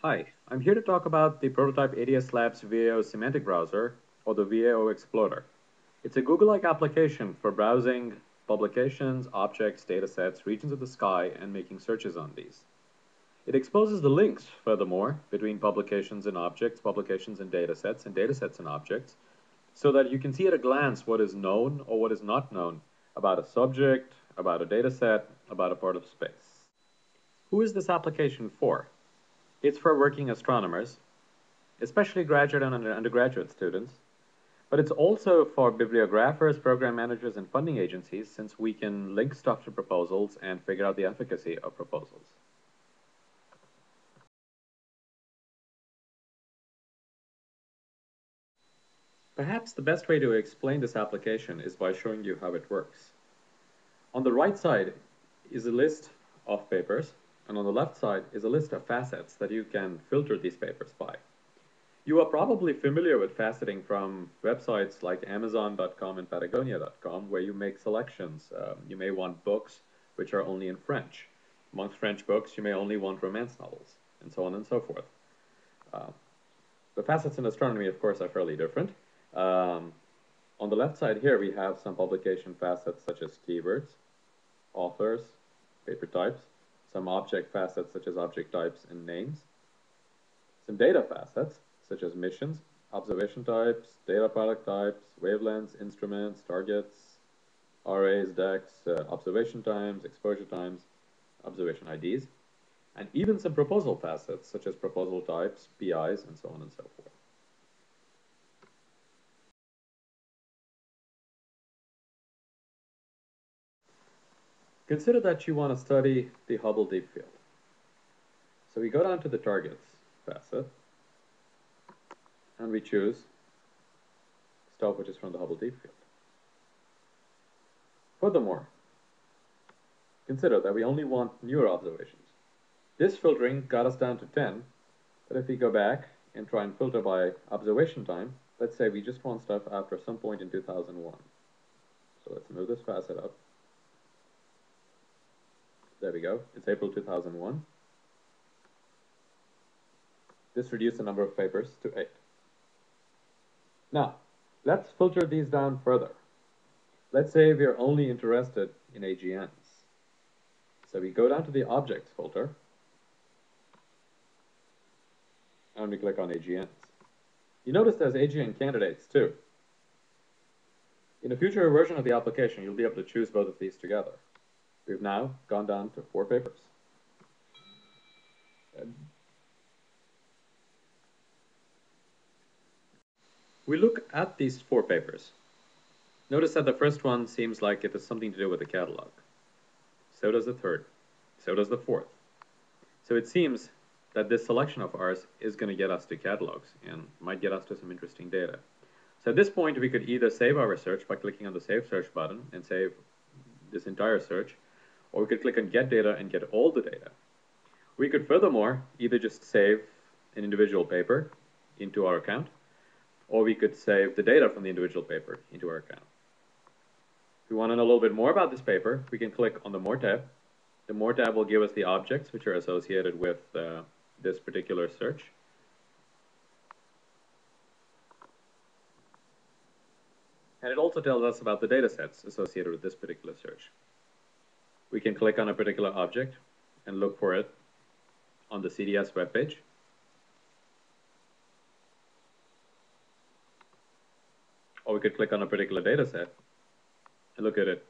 Hi, I'm here to talk about the prototype ADS Labs VAO semantic browser, or the VAO Explorer. It's a Google-like application for browsing publications, objects, datasets, regions of the sky, and making searches on these. It exposes the links, furthermore, between publications and objects, publications and datasets and objects, so that you can see at a glance what is known or what is not known about a subject, about a dataset, about a part of space. Who is this application for? It's for working astronomers, especially graduate and undergraduate students, but it's also for bibliographers, program managers, and funding agencies, since we can link stuff to proposals and figure out the efficacy of proposals. Perhaps the best way to explain this application is by showing you how it works. On the right side is a list of papers, and on the left side is a list of facets that you can filter these papers by. You are probably familiar with faceting from websites like Amazon.com and Patagonia.com, where you make selections. You may want books which are only in French. Amongst French books, you may only want romance novels, and so on and so forth. Uh, the facets in astronomy, of course, are fairly different. On the left side here, we have some publication facets such as keywords, authors, paper types, some object facets such as object types and names, some data facets such as missions, observation types, data product types, wavelengths, instruments, targets, RAs, decks, observation times, exposure times, observation IDs, and even some proposal facets such as proposal types, PIs, and so on and so forth. Consider that you want to study the Hubble Deep Field. So we go down to the targets facet, and we choose stuff which is from the Hubble Deep Field. Furthermore, consider that we only want newer observations. This filtering got us down to 10, but if we go back and try and filter by observation time, let's say we just want stuff after some point in 2001. So let's move this facet up. There we go, it's April 2001. This reduced the number of papers to 8. Now, let's filter these down further. Let's say we are only interested in AGNs. So we go down to the Objects filter, and we click on AGNs. You notice there's AGN candidates too. In a future version of the application, you'll be able to choose both of these together. We've now gone down to 4 papers. We look at these 4 papers. Notice that the first one seems like it has something to do with the catalog. So does the third. So does the fourth. So it seems that this selection of ours is going to get us to catalogs and might get us to some interesting data. So at this point, we could either save our search by clicking on the Save Search button and save this entire search, or we could click on Get Data and get all the data. We could furthermore either just save an individual paper into our account, or we could save the data from the individual paper into our account. If we want to know a little bit more about this paper, we can click on the More tab. The More tab will give us the objects which are associated with this particular search. And it also tells us about the data sets associated with this particular search. We can click on a particular object and look for it on the CDS webpage. Or we could click on a particular data set and look at it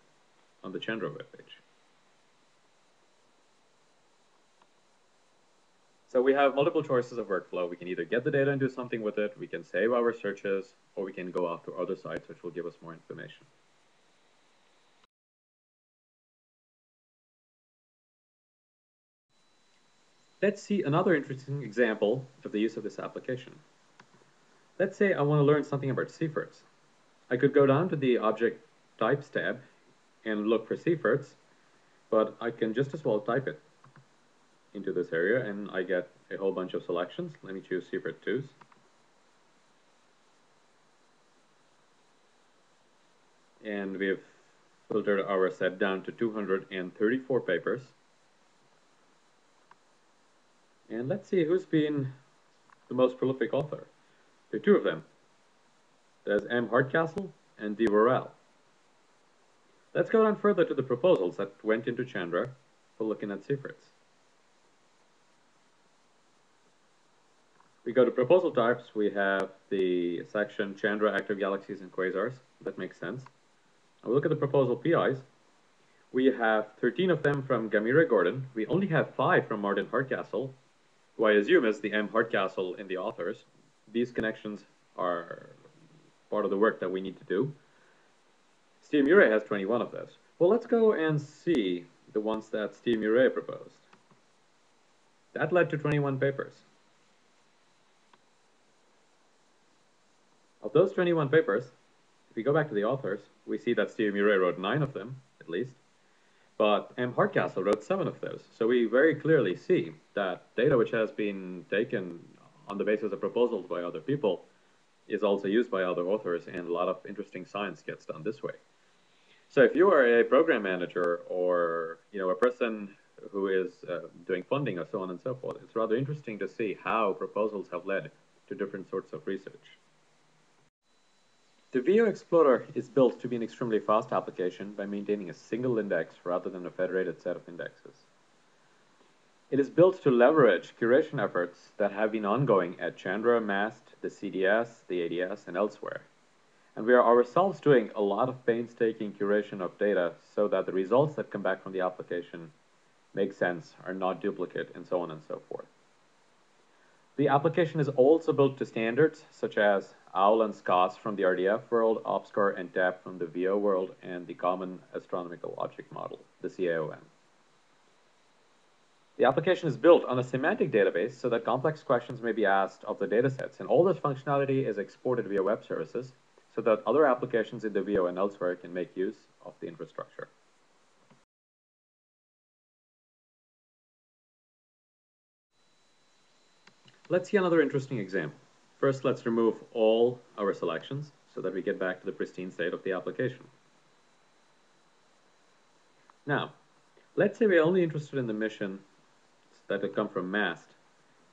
on the Chandra webpage. So we have multiple choices of workflow. We can either get the data and do something with it, we can save our searches, or we can go off to other sites which will give us more information. Let's see another interesting example of the use of this application. Let's say I want to learn something about CFERTs. I could go down to the Object Types tab and look for CFERTs, but I can just as well type it into this area and I get a whole bunch of selections. Let me choose CFERT 2s. And we've filtered our set down to 234 papers. And let's see who's been the most prolific author. There are two of them. There's M. Hardcastle and D. Worrell. Let's go down further to the proposals that went into Chandra for looking at secrets. We go to proposal types. We have the section Chandra, active galaxies, and quasars. That makes sense. And we look at the proposal PIs. We have 13 of them from Gamira Gordon. We only have 5 from Martin Hardcastle, who I assume is the M. Hardcastle in the authors. These connections are part of the work that we need to do. Steve Murray has 21 of those. Well, let's go and see the ones that Steve Murray proposed. That led to 21 papers. Of those 21 papers, if we go back to the authors, we see that Steve Murray wrote 9 of them, at least. But M. Hardcastle wrote 7 of those. So we very clearly see that data which has been taken on the basis of proposals by other people is also used by other authors, and a lot of interesting science gets done this way. So if you are a program manager or a person who is doing funding or so on and so forth, it's rather interesting to see how proposals have led to different sorts of research. The VAO Explorer is built to be an extremely fast application by maintaining a single index rather than a federated set of indexes. It is built to leverage curation efforts that have been ongoing at Chandra, MAST, the CDS, the ADS, and elsewhere. And we are ourselves doing a lot of painstaking curation of data so that the results that come back from the application make sense, are not duplicate, and so on and so forth. The application is also built to standards such as OWL and SCOS from the RDF world, OPSCOR and TAP from the VO world, and the Common Astronomical Object Model, the CAOM. The application is built on a semantic database so that complex questions may be asked of the datasets, and all this functionality is exported via web services so that other applications in the VO and elsewhere can make use of the infrastructure. Let's see another interesting example. First, let's remove all our selections so that we get back to the pristine state of the application. Now, let's say we're only interested in the mission that will come from MAST.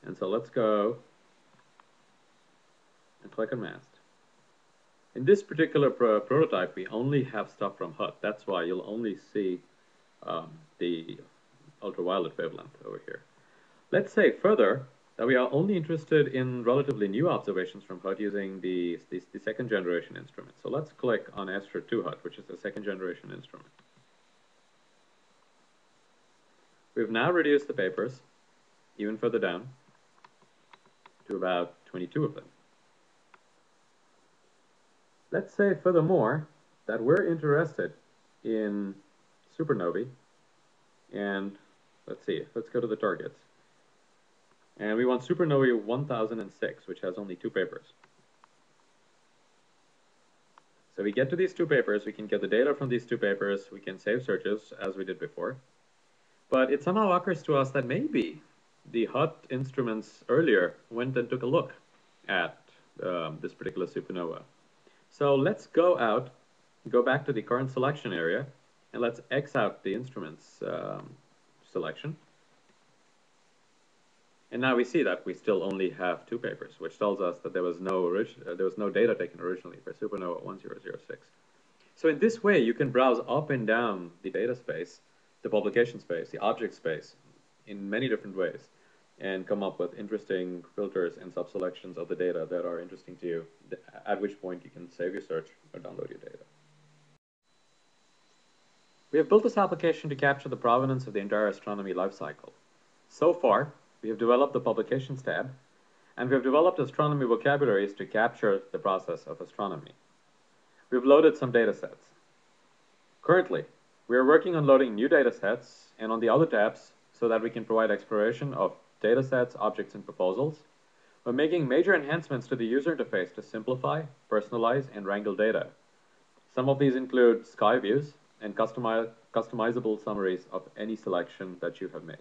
And so let's go and click on MAST. In this particular prototype, we only have stuff from HUD. That's why you'll only see the ultraviolet wavelength over here. Let's say further that we are only interested in relatively new observations from HUD using the second generation instrument. So let's click on Astra 2 HUD, which is the second generation instrument. We've now reduced the papers even further down to about 22 of them. Let's say furthermore that we're interested in supernovae, and let's go to the targets. And we want supernovae 1006, which has only 2 papers. So we get to these 2 papers, we can get the data from these 2 papers, we can save searches as we did before. But it somehow occurs to us that maybe the HUD instruments earlier went and took a look at this particular supernova. So let's go back to the current selection area, and let's X out the instruments selection. And now we see that we still only have 2 papers, which tells us that there was no data taken originally for supernova 1006. So in this way, you can browse up and down the data space, the publication space, the object space, in many different ways, and come up with interesting filters and subselections of the data that are interesting to you, at which point you can save your search or download your data. We have built this application to capture the provenance of the entire astronomy lifecycle. So far, we have developed the Publications tab, and we have developed astronomy vocabularies to capture the process of astronomy. We've loaded some data sets. Currently, we are working on loading new data sets and on the other tabs so that we can provide exploration of data sets, objects, and proposals. We're making major enhancements to the user interface to simplify, personalize, and wrangle data. Some of these include sky views and customizable summaries of any selection that you have made.